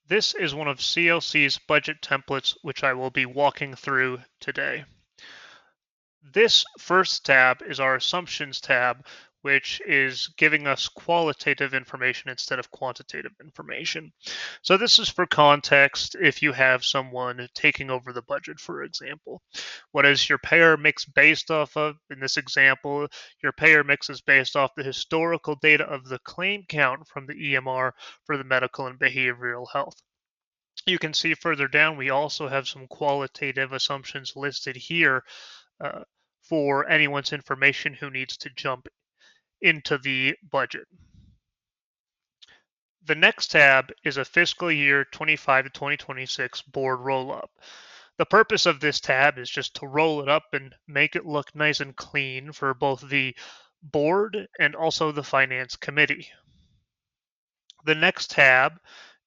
This is one of CLC's budget templates, which I will be walking through today. This first tab is our assumptions tab, which is giving us qualitative information instead of quantitative information. So this is for context if you have someone taking over the budget, for example. What is your payer mix based off of? In this example, your payer mix is based off the historical data of the claim count from the EMR for the medical and behavioral health. You can see further down, we also have some qualitative assumptions listed here uh, for anyone's information who needs to jump into the budget. The next tab is a fiscal year 25 to 2026 board roll up. The purpose of this tab is just to roll it up and make it look nice and clean for both the board and also the finance committee. The next tab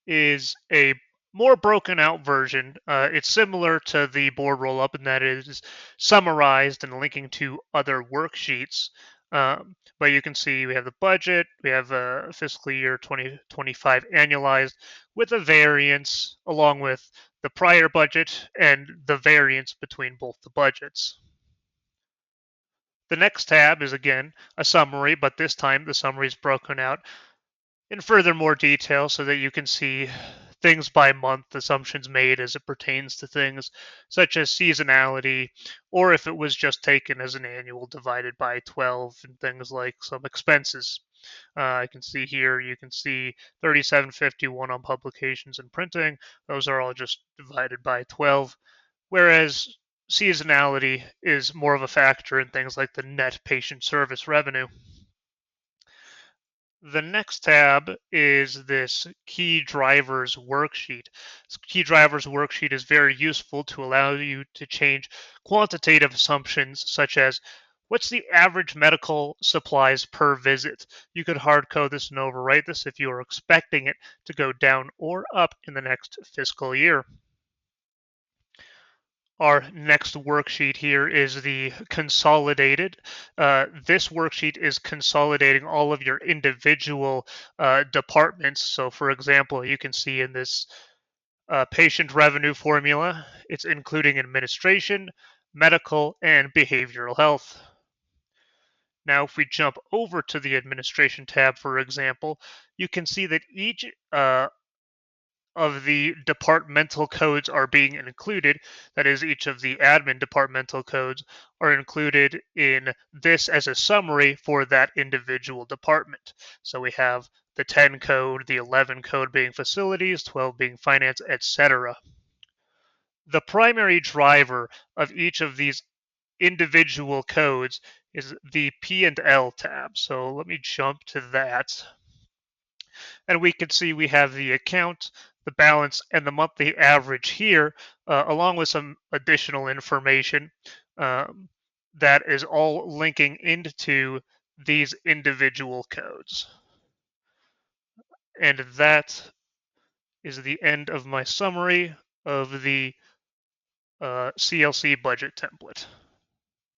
is a more broken out version. It's similar to the board roll up in that it is summarized and linking to other worksheets. But you can see we have the budget, we have fiscal year 2025 annualized with a variance along with the prior budget and the variance between both the budgets. The next tab is again a summary, but this time the summary is broken out in further more detail so that you can see things by month, assumptions made as it pertains to things such as seasonality, or if it was just taken as an annual divided by 12, and things like some expenses. I can see here, you can see 3751 on publications and printing. Those are all just divided by 12. Whereas seasonality is more of a factor in things like the net patient service revenue. The next tab is this key drivers worksheet. This key drivers worksheet is very useful to allow you to change quantitative assumptions such as what's the average medical supplies per visit. You could hard code this and overwrite this if you are expecting it to go down or up in the next fiscal year. Our next worksheet here is the consolidated. This worksheet is consolidating all of your individual departments. So, for example, you can see in this patient revenue formula, it's including administration, medical, and behavioral health. Now, if we jump over to the administration tab, for example, you can see that each of the departmental codes are being included. That is, each of the admin departmental codes are included in this as a summary for that individual department. So we have the 10 code, the 11 code being facilities, 12 being finance, etc. The primary driver of each of these individual codes is the P&L tab. So let me jump to that. And we can see we have the account, the balance, and the monthly average here, along with some additional information um, that is all linking into these individual codes. And that is the end of my summary of the CLC budget template.